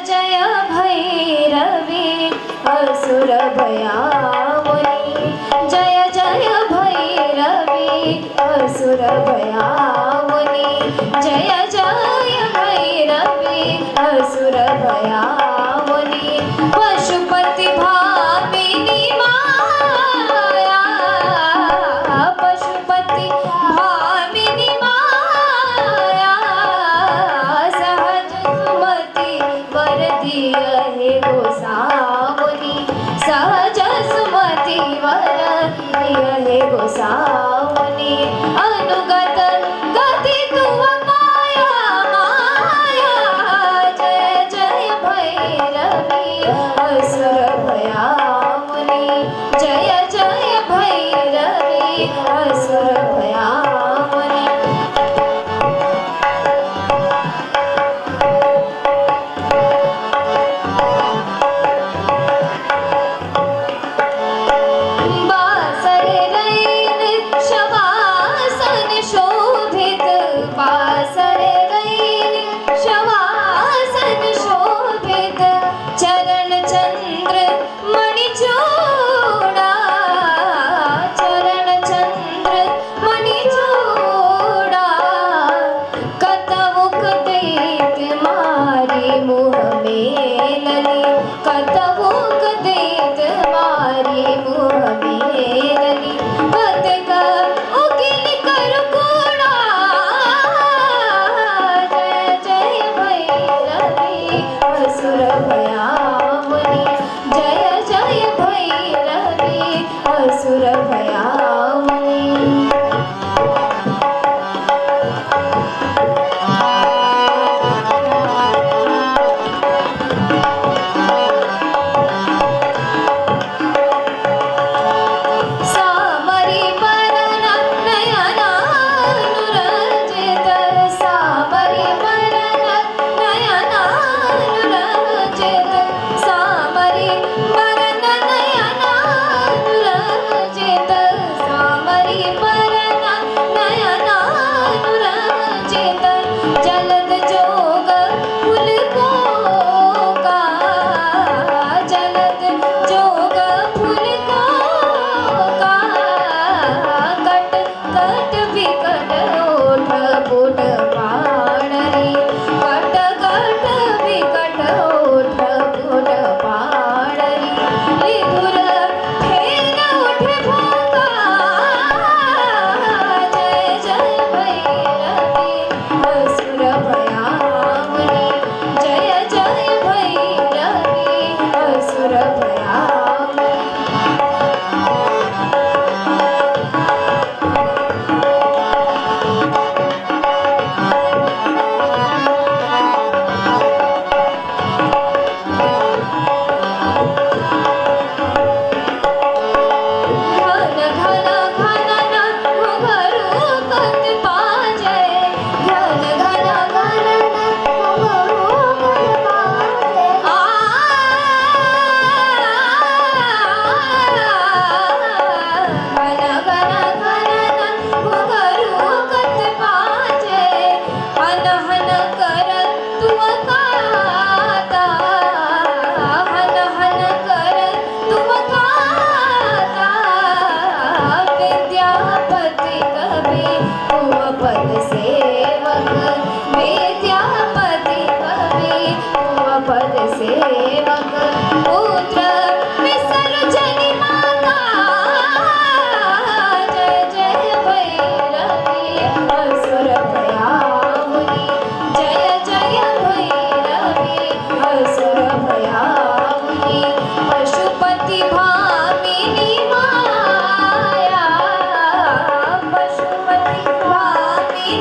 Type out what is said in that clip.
जय भैरवी असुर भयामुनि जय जय भैरवी असुर भयामुनि जय जय भैरवी असुर भयामुनि पशुपति भामिनी माया पशुपति भामिनी माया सहज सुमति वर दिय हे गोसामुनि सहज सुमति वर दिय हे गोसामुनि अनुगत गति तुम माया माया जय जय भैरवी असुर भयामुनि जय जय भैरवी असुर भयामुनि बासरे रैन शवासन शोभित बासरे रैन शवासन शोभित चरण चंद्र मणिचूड़ा चरण चंद्र मणिचूड़ा कतवुक दैत मारी मुह मेलनी कतवुक दैत मारी मुह मेलनी कतक उकिल कर कूड़ा जय जय भैरवी असुर भयामुनि जय जय भैरवी असुर भयामुनि सामरी मरण नयनानुरंजित सामरी मरण नयनानुरंजित सामरी मरण नयनानुरंजित सामरी मरण नयनानुरंजित जलद जोग फूल का जलद जोग फूल का कट कट विकट ओठ पुट पाणरी कट कट विकट ओठ पुट पाणरी लिधुर खेल उठ भोगा जय जय भैरवी असुर भयामुनि जय जय भैरवी असुर भयामुनि घन घन घनन घुघरू कत पाजै घन घन घनन घुघरू कत पाजै घन घन घनन घुघरू कत पाजै हन हन कर तुम गाता हन हन कर तुम गाता विद्यापति कवि तुम पद सेवक विद्यापति कवि तुम पद सेवक पुत्र विसर्जनि माता जय जय भैरवी असुर भयामुनि जय जय भैरवी असुर भयामुनि पशुपति भामिनी माया पशुपति भामिनी